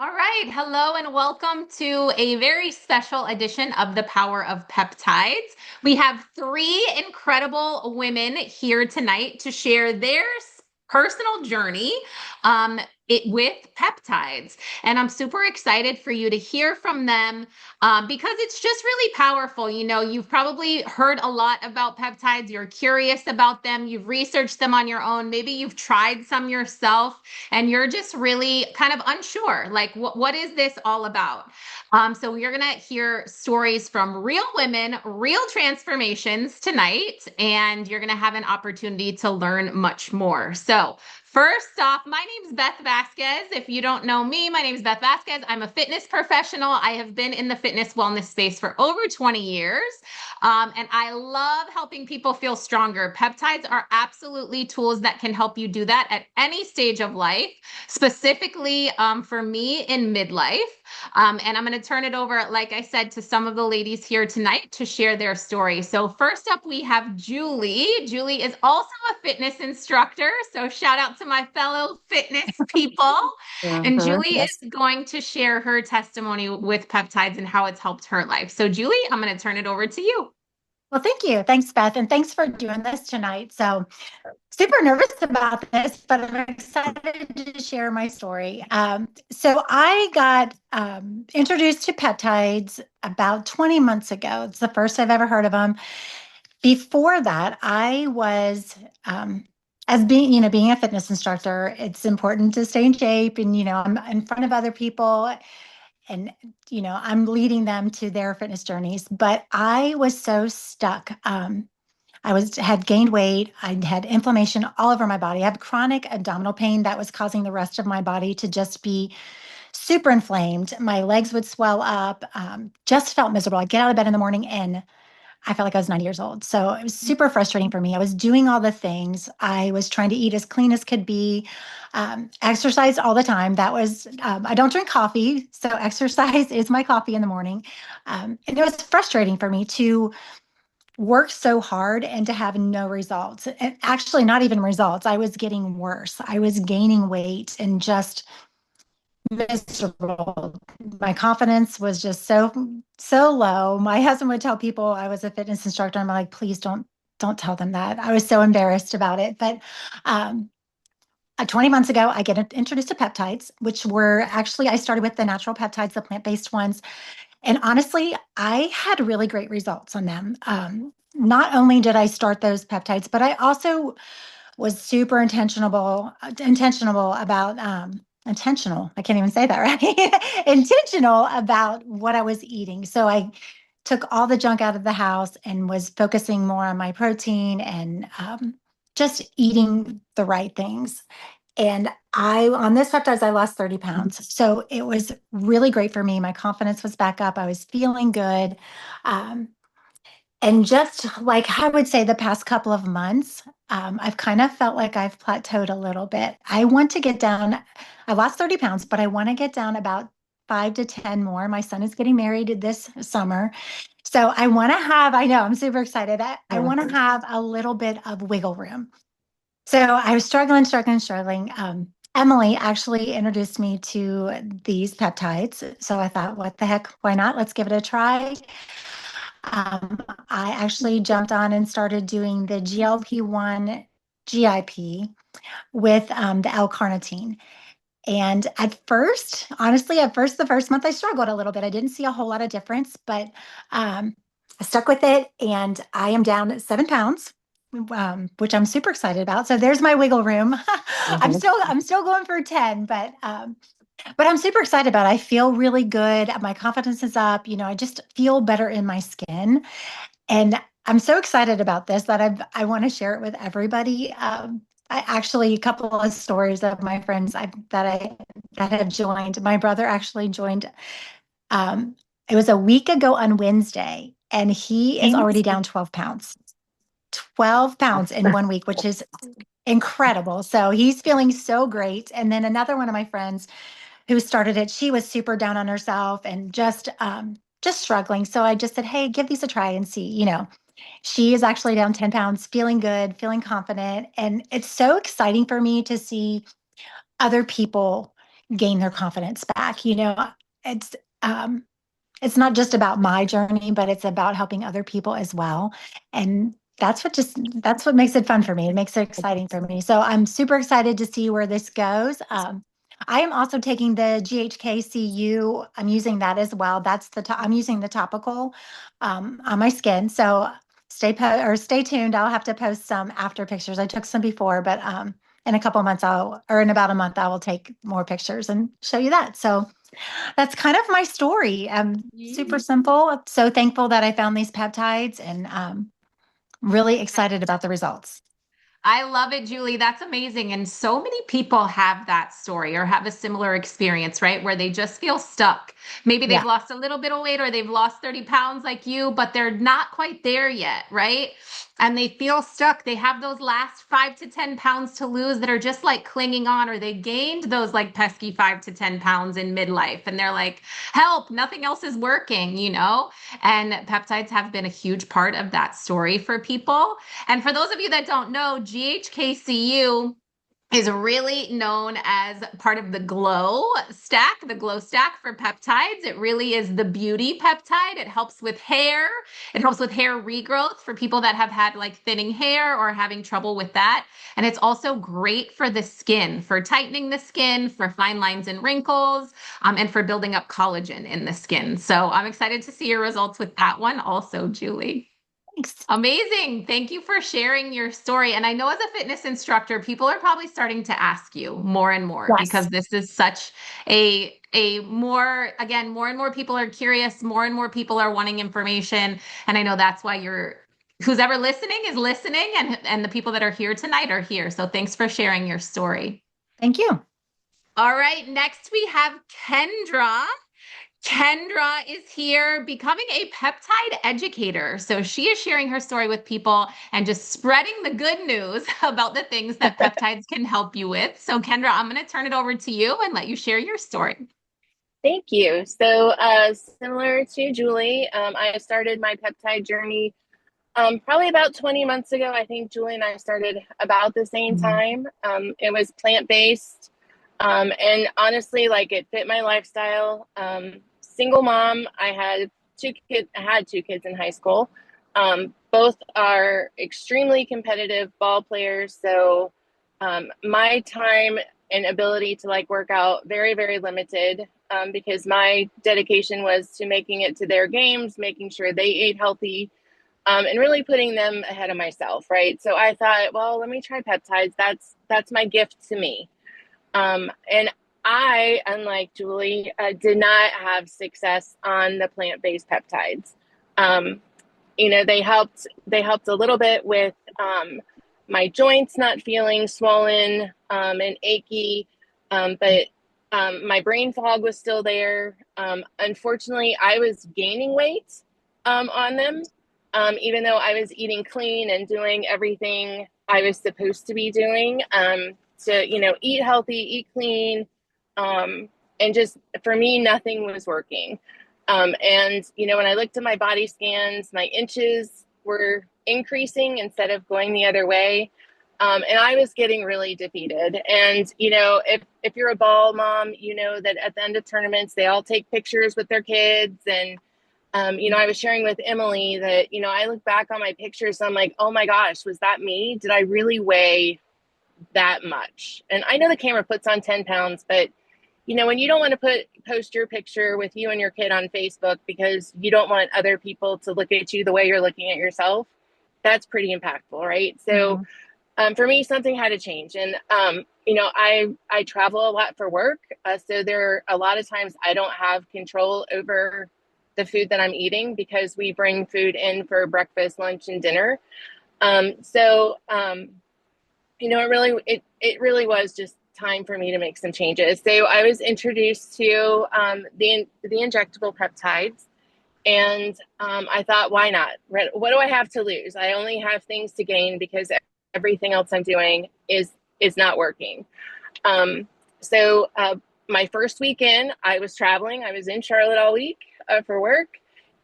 All right. Hello and welcome to a very special edition of The Power of Peptides. We have three incredible women here tonight to share their personal journey um, with peptides. And I'm super excited for you to hear from them because it's just really powerful. You know, you've probably heard a lot about peptides, you're curious about them, you've researched them on your own, maybe you've tried some yourself and you're just really kind of unsure, like what is this all about? So you're gonna hear stories from real women, real transformations tonight, and you're gonna have an opportunity to learn much more. So first off, my name's Beth Vasquez. If you don't know me, my name is Beth Vasquez. I'm a fitness professional. I have been in the fitness wellness space for over 20 years. And I love helping people feel stronger. Peptides are absolutely tools that can help you do that at any stage of life, specifically for me in midlife. And I'm going to turn it over, like I said, to some of the ladies here tonight to share their story. So, first up, we have Julie. Julie is also a fitness instructor. So, shout out to my fellow fitness people. And Julie Yes. is going to share her testimony with peptides and how it's helped her life. So, Julie, I'm going to turn it over to you. Well, thank you. Thanks, Beth. And thanks for doing this tonight. So, super nervous about this, but I'm excited to share my story. So, I got introduced to peptides about 20 months ago. It's the first I've ever heard of them. Before that, I was, as being a fitness instructor, it's important to stay in shape and, I'm in front of other people and I'm leading them to their fitness journeys, but I was so stuck. Had gained weight. I had inflammation all over my body. I have chronic abdominal pain that was causing the rest of my body to just be super inflamed. My legs would swell up. Just felt miserable. I'd get out of bed in the morning and I felt like I was 90 years old. So it was super frustrating for me. I was doing all the things. I was trying to eat as clean as could be, exercise all the time. I don't drink coffee. So exercise is my coffee in the morning. And it was frustrating for me to work so hard and to have no results. And actually, not even results. I was getting worse. I was gaining weight and just miserable. My confidence was just so low. My husband would tell people I was a fitness instructor. I'm like, please don't tell them that. I was so embarrassed about it. But 20 months ago, I get introduced to peptides, which were actually I started with the natural peptides, the plant-based ones. And honestly, I had really great results on them. Not only did I start those peptides, but I also was super intentional about intentional. I can't even say that right. Intentional about what I was eating. So I took all the junk out of the house and was focusing more on my protein and just eating the right things. And on this peptides, I lost 30 pounds. So it was really great for me. My confidence was back up. I was feeling good. Um, and just like I would say the past couple of months, I've kind of felt like I've plateaued a little bit. I want to get down, I lost 30 pounds, but I want to get down about 5 to 10 more. My son is getting married this summer. So I know, I'm super excited. I want to have a little bit of wiggle room. So I was struggling. Emily actually introduced me to these peptides. So I thought, what the heck? Why not? Let's give it a try. I actually jumped on and started doing the GLP-1 GIP with the L-carnitine. And the first month I struggled a little bit. I didn't see a whole lot of difference, but I stuck with it and I am down 7 pounds, which I'm super excited about. So there's my wiggle room. I'm still going for 10, but I'm super excited about it. I feel really good. My confidence is up. I just feel better in my skin. And I'm so excited about this that I want to share it with everybody. I actually, a couple of stories of my friends that have joined. My brother actually joined. Um, it was a week ago on Wednesday, and he is already down 12 pounds. 12 pounds in 1 week, which is incredible. So he's feeling so great. And then another one of my friends who started it, she was super down on herself and just struggling. So I just said, hey, give these a try and see. She is actually down 10 pounds, feeling good, feeling confident. And it's so exciting for me to see other people gain their confidence back. It's um, it's not just about my journey, but it's about helping other people as well. And that's what makes it fun for me. It makes it exciting for me. So I'm super excited to see where this goes. I am also taking the GHKCU. I'm using that as well. I'm using the topical on my skin. So stay tuned. I'll have to post some after pictures. I took some before, but in a couple months or in about a month, I will take more pictures and show you that. So that's kind of my story. Super simple. I'm so thankful that I found these peptides and really excited about the results. I love it, Julie. That's amazing. And so many people have that story or have a similar experience, right? Where they just feel stuck. Maybe they've Yeah. lost a little bit of weight or they've lost 30 pounds like you, but they're not quite there yet, right? And they feel stuck. They have those last 5 to 10 pounds to lose that are just like clinging on, or they gained those like pesky 5 to 10 pounds in midlife. And they're like, help, nothing else is working, you know? And peptides have been a huge part of that story for people. And for those of you that don't know, GHKCU is really known as part of the glow stack for peptides. It really is the beauty peptide. It helps with hair. It helps with hair regrowth for people that have had like thinning hair or having trouble with that. And it's also great for the skin, for tightening the skin, for fine lines and wrinkles, and for building up collagen in the skin. So I'm excited to see your results with that one also, Julie. Thanks. Amazing. Thank you for sharing your story. And I know as a fitness instructor, people are probably starting to ask you more and more because Yes. this is such a more again, more and more people are curious, more and more people are wanting information. And I know that's why who's ever listening is listening and the people that are here tonight are here. So thanks for sharing your story. Thank you. All right, next we have Kendra. Kendra is here becoming a peptide educator. So she is sharing her story with people and just spreading the good news about the things that peptides can help you with. So, Kendra, I'm going to turn it over to you and let you share your story. Thank you. So, similar to Julie, I started my peptide journey probably about 20 months ago. I think Julie and I started about the same Mhm. time. It was plant-based, and honestly, like it fit my lifestyle. Single mom. I had two kids in high school. Both are extremely competitive ball players, so my time and ability to like work out very, very limited, because my dedication was to making it to their games, making sure they ate healthy, and really putting them ahead of myself, right? So I thought, well, let me try peptides. That's my gift to me. And I, unlike Julie, did not have success on the plant-based peptides. Um, they helped a little bit with my joints not feeling swollen and achy, but my brain fog was still there. Unfortunately, I was gaining weight on them, even though I was eating clean and doing everything I was supposed to be doing, to eat healthy, eat clean, and just for me, nothing was working. And when I looked at my body scans, my inches were increasing instead of going the other way. And I was getting really defeated. And if you're a ball mom, you know that at the end of tournaments, they all take pictures with their kids. And I was sharing with Emily that I look back on my pictures, and I'm like, oh my gosh, was that me? Did I really weigh that much? And I know the camera puts on 10 pounds, but when you don't want to post your picture with you and your kid on Facebook because you don't want other people to look at you the way you're looking at yourself, that's pretty impactful, right? So Mhm. for me, something had to change. And I travel a lot for work, so there are a lot of times I don't have control over the food that I'm eating because we bring food in for breakfast, lunch, and dinner. It really was just time for me to make some changes. So I was introduced to the injectable peptides, and I thought, why not? What do I have to lose? I only have things to gain because everything else I'm doing is not working. So my first weekend, I was traveling. I was in Charlotte all week for work.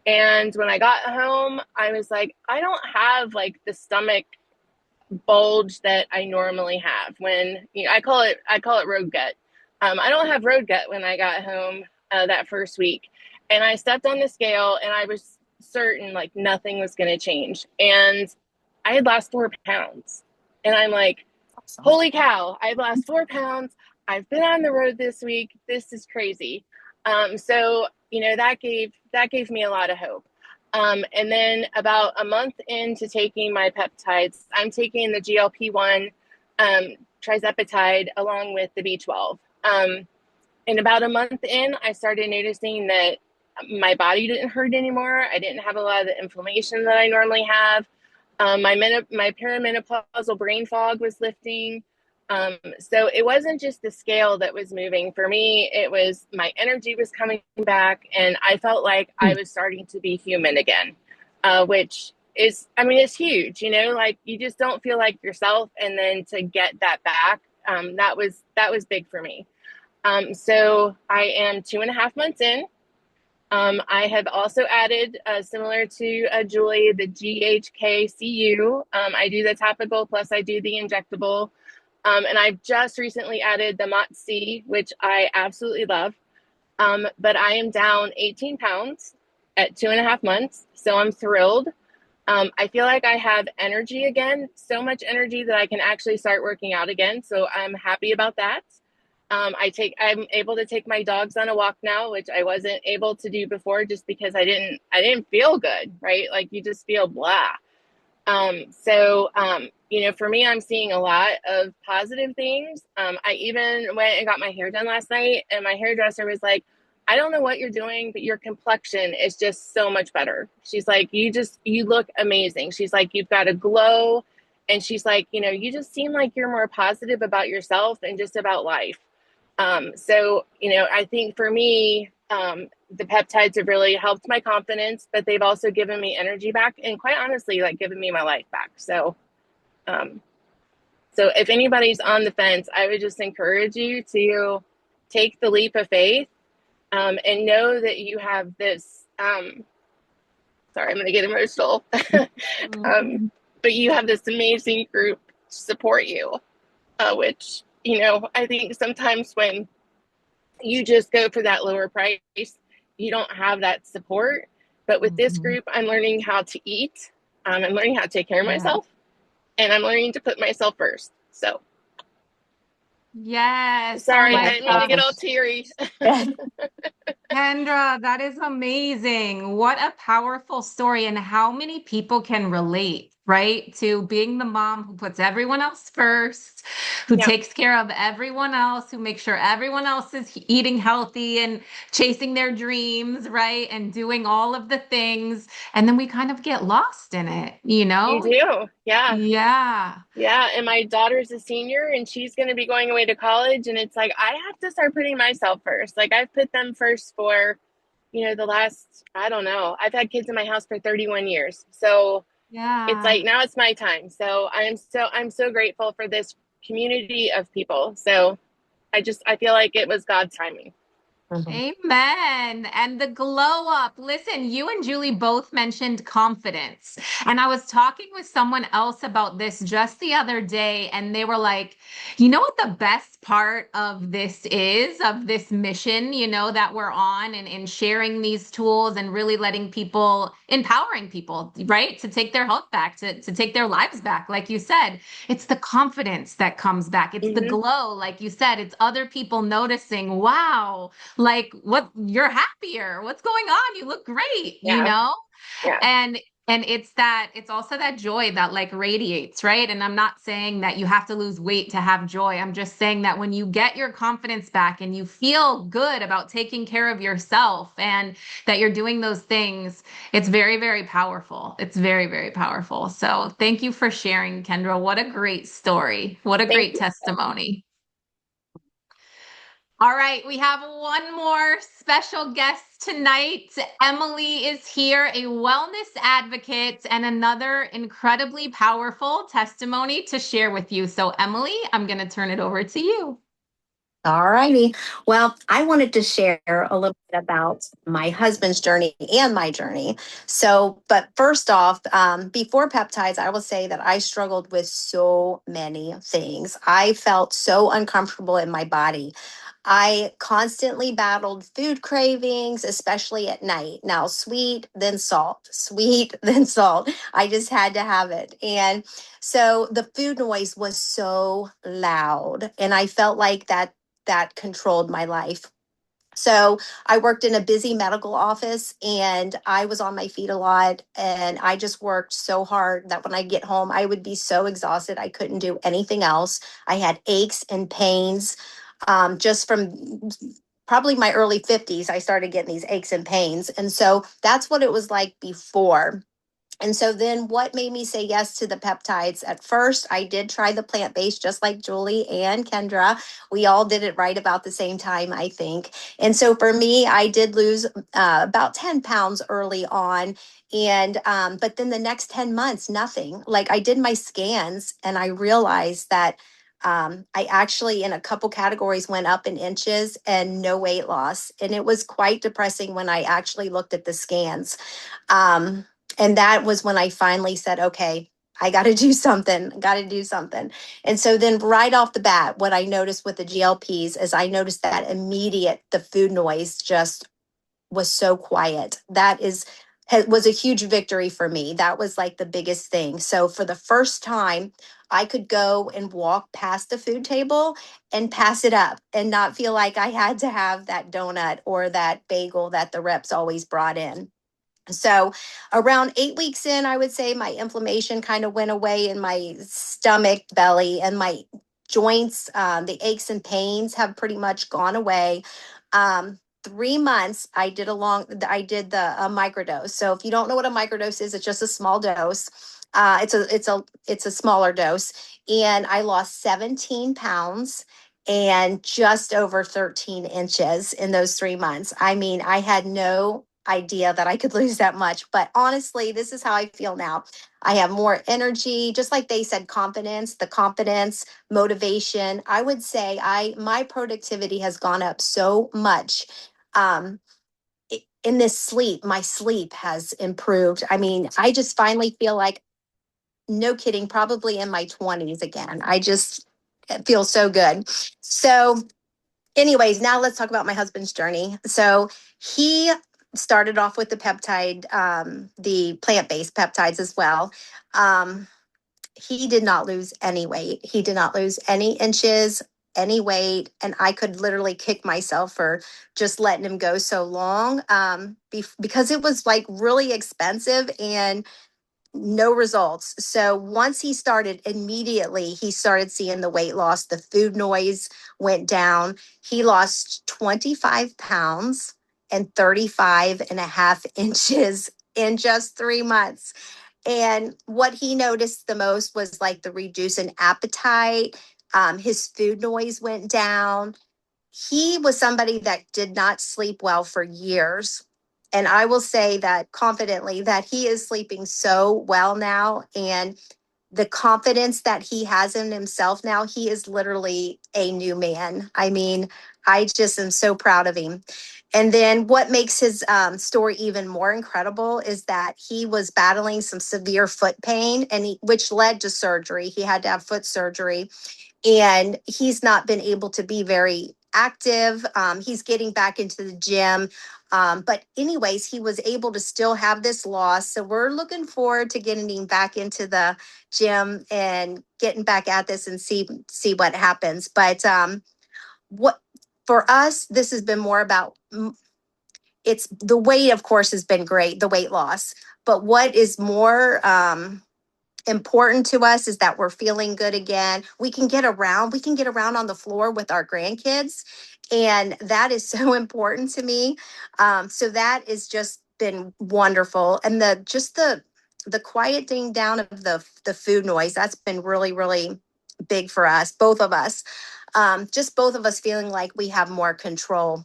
And when I got home, I was like, I don't have like the stomach bulge that I normally have when I call it road gut. I don't have road gut when I got home that first week. And I stepped on the scale and I was certain like nothing was going to change. And I had lost 4 pounds. And I'm like, Awesome. holy cow, I've lost 4 pounds. I've been on the road this week. This is crazy. So, that gave me a lot of hope. And then about a month into taking my peptides, I'm taking the GLP-1 trizepatide along with the B12. And about a month in, I started noticing that my body didn't hurt anymore. I didn't have a lot of the inflammation that I normally have. My perimenopausal brain fog was lifting. So it wasn't just the scale that was moving. For me, it was my energy was coming back, and I felt like I was starting to be human again, which is, I mean, it's huge, like you just don't feel like yourself. And then to get that back, that was big for me. So I am 2.5 months in. I have also added, similar to Julie, the GHKCU. I do the topical plus I do the injectable. And I've just recently added the MOTS-C, which I absolutely love. But I am down 18 pounds at 2.5 months. So I'm thrilled. I feel like I have energy again, so much energy that I can actually start working out again. So I'm happy about that. I'm able to take my dogs on a walk now, which I wasn't able to do before just because I didn't feel good, right? Like you just feel blah. For me, I'm seeing a lot of positive things. I even went and got my hair done last night, and my hairdresser was like, I don't know what you're doing, but your complexion is just so much better. She's like, you look amazing. She's like, you've got a glow. And she's like, you just seem like you're more positive about yourself and just about life. I think for me, the peptides have really helped my confidence, but they've also given me energy back and quite honestly, like given me my life back. So if anybody's on the fence, I would just encourage you to take the leap of faith, and know that you have this, sorry, I'm going to get emotional, but you have this amazing group to support you, which, I think sometimes when you just go for that lower price, you don't have that support. But with this group, I'm learning how to eat. I'm learning how to take care of myself, and I'm learning to put myself first. So, Yes. sorry, Oh I my didn't mean to get all gosh. teary. Kendra, that is amazing. What a powerful story, and how many people can relate, right? To being the mom who puts everyone else first, who Yeah, takes care of everyone else, who makes sure everyone else is eating healthy and chasing their dreams, right? And doing all of the things. And then we kind of get lost in it, you you know? do. Yeah. Yeah. Yeah. And my daughter's a senior and she's going to be going away to college. And it's like, I have to start putting myself first. Like, I've put them first for, the last, I don't know, I've had kids in my house for 31 years. So it's Yeah. like, now it's my time. So I'm so grateful for this community of people. So I feel like it was God's timing. Amen. And the glow up. Listen, you and Julie both mentioned confidence. And I was talking with someone else about this just the other day, and they were like, you know what the best part of this is, of this mission, that we're on, and in sharing these tools and really letting people, empowering people, right, to take their health back, to take their lives back. Like you said, it's the confidence that comes back. It's the Mm-hmm. glow. Like you said, it's other people noticing, wow, like what, you're happier, what's going on, you look great, Yeah. Yeah. and it's also that joy that like radiates, right? And I'm not saying that you have to lose weight to have joy. I'm just saying that when you get your confidence back and you feel good about taking care of yourself and that you're doing those things, it's very, very powerful. It's very, very powerful. So thank you for sharing, Kendra. What a great story. What a Thank great you. testimony. All right, we have one more special guest tonight. Emily is here, a wellness advocate, and another incredibly powerful testimony to share with you. So, Emily, I'm going to turn it over to you. All righty. Well, I wanted to share a little bit about my husband's journey and my journey. But first off, before peptides, I will say that I struggled with so many things. I felt so uncomfortable in my body. I constantly battled food cravings, especially at night. Now, sweet, then salt, sweet, then salt. I just had to have it. And so the food noise was so loud, and I felt like that controlled my life. So I worked in a busy medical office, and I was on my feet a lot, and I just worked so hard that when I get home, I would be so exhausted. I couldn't do anything else. I had aches and pains, just from probably my early 50s. I started getting these aches and pains. And so that's what it was like before. And so then what made me say yes to the peptides? At first, I did try the plant based, just like Julie and Kendra. We all did it right about the same time, I think. And so for me, I did lose about 10 pounds early on. And, but then the next 10 months, nothing. Like, I did my scans and I realized that I actually, in a couple categories, went up in inches and no weight loss. And it was quite depressing when I actually looked at the scans. Um, and that was when I finally said, okay, I got to do something, got to do something. And so then right off the bat, what I noticed with the GLPs is I noticed that immediate, the food noise just was so quiet. That was a huge victory for me. That was like the biggest thing. So for the first time, I could go and walk past the food table and pass it up and not feel like I had to have that donut or that bagel that the reps always brought in. So around 8 weeks in, I would say my inflammation kind of went away in my stomach, belly, and my joints. The aches and pains have pretty much gone away. 3 months, I did the microdose. So if you don't know what a microdose is, it's just a small dose. It's a smaller dose, and I lost 17 pounds and just over 13 inches in those 3 months. I mean, I had no idea that I could lose that much, but honestly, this is how I feel now. I have more energy, just like they said, confidence, motivation. I would say my productivity has gone up so much. Um, in this sleep, my sleep has improved. I mean, I just finally feel like, no kidding, probably in my 20s again. I just feel so good. So anyways, now let's talk about my husband's journey. So he started off with the peptide, the plant-based peptides as well. Um, he did not lose any weight. He did not lose any inches, any weight, and I could literally kick myself for just letting him go so long, because it was like really expensive and no results. So once he started, immediately he started seeing the weight loss. The food noise went down. He lost 25 pounds and 35 and a half inches in just 3 months. And what he noticed the most was like the reduce in appetite. His food noise went down. He was somebody that did not sleep well for years. And I will say that confidently that he is sleeping so well now. And the confidence that he has in himself now, he is literally a new man. I mean, I just am so proud of him. And then what makes his story even more incredible is that he was battling some severe foot pain, which led to surgery. He had to have foot surgery, and he's not been able to be very active. He's getting back into the gym. But anyways, he was able to still have this loss. So we're looking forward to getting him back into the gym and getting back at this and see what happens. But what for us, this has been more about, it's the weight, of course, has been great, the weight loss. But what is more important to us is that we're feeling good again. We can get around on the floor with our grandkids. And that is so important to me. So that has just been wonderful. And the quieting down of the food noise, that's been really, really big for us, both of us. Just both of us feeling like we have more control.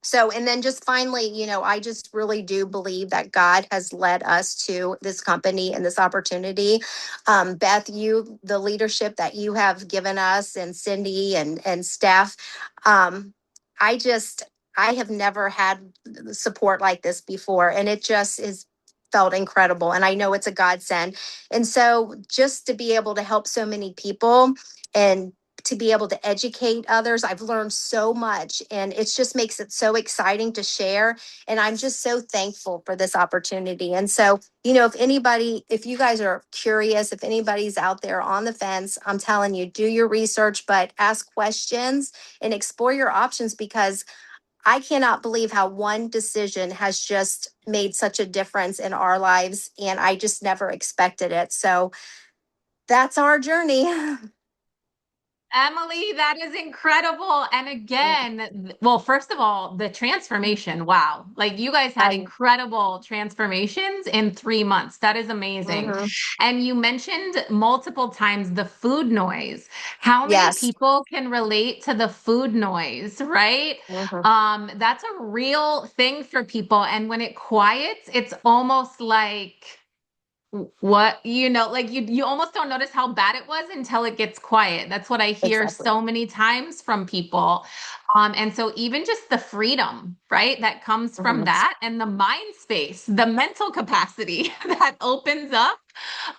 So, and then just finally, I just really do believe that God has led us to this company and this opportunity. Beth, the leadership that you have given us, and Cindy and Steph, um, I just, I have never had support like this before. And it just is felt incredible. And I know it's a godsend. And so just to be able to help so many people and to be able to educate others. I've learned so much, and it just makes it so exciting to share. And I'm just so thankful for this opportunity. And so, if you guys are curious, if anybody's out there on the fence, I'm telling you, do your research, but ask questions and explore your options, because I cannot believe how one decision has just made such a difference in our lives. And I just never expected it. So that's our journey. Emily, that is incredible. And again, well, first of all, the transformation, wow. Like you guys had I, incredible transformations in 3 months. That is amazing. mhm. And you mentioned multiple times the food noise. How many Yes. people can relate to the food noise, right? Mhm. That's a real thing for people. And when it quiets, it's almost like what like you almost don't notice how bad it was until it gets quiet. That's what I hear Exactly. so many times from people. And so even just the freedom, right, that comes from Mhm. that, and the mind space, the mental capacity that opens up.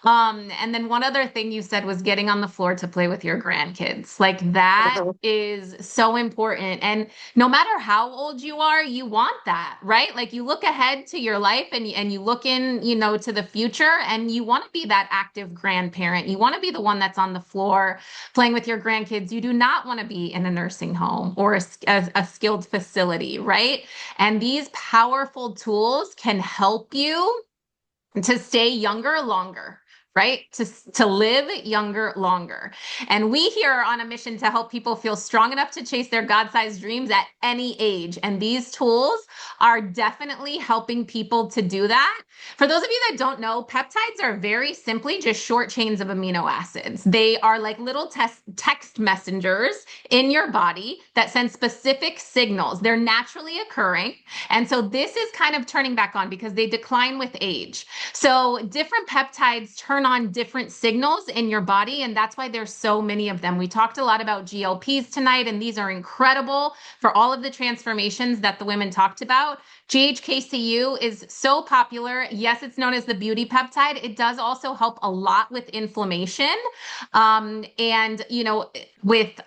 And then one other thing you said was getting on the floor to play with your grandkids. Like that Mhm. is so important. And no matter how old you are, you want that, right? Like you look ahead to your life, and you look in, to the future, and you want to be that active grandparent. You want to be the one that's on the floor playing with your grandkids. You do not want to be in a nursing home or a skilled facility, right? And these powerful tools can help you to stay younger longer, right? To live younger longer. And we here are on a mission to help people feel strong enough to chase their God-sized dreams at any age. And these tools are definitely helping people to do that. For those of you that don't know, peptides are very simply just short chains of amino acids. They are like little text messengers in your body that send specific signals. They're naturally occurring. And so this is kind of turning back on because they decline with age. So different peptides turn on different signals in your body, and that's why there's so many of them. We talked a lot about GLPs tonight, and these are incredible for all of the transformations that the women talked about. GHKCU is so popular. Yes, it's known as the beauty peptide. It does also help a lot with inflammation, and with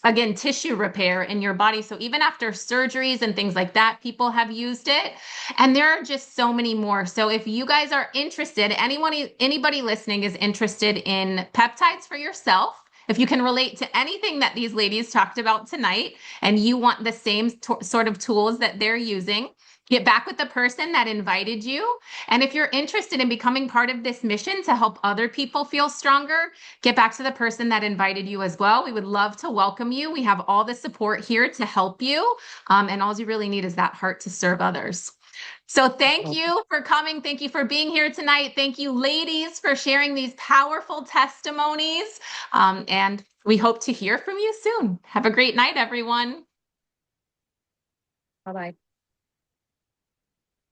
again, tissue repair in your body. So even after surgeries and things like that, people have used it. And there are just so many more. So if you guys are interested, anybody listening is interested in peptides for yourself, if you can relate to anything that these ladies talked about tonight, and you want the same sort of tools that they're using, get back with the person that invited you. And if you're interested in becoming part of this mission to help other people feel stronger, get back to the person that invited you as well. We would love to welcome you. We have all the support here to help you. And all you really need is that heart to serve others. So thank you for coming. Thank you for being here tonight. Thank you, ladies, for sharing these powerful testimonies. And we hope to hear from you soon. Have a great night, everyone. Bye-bye.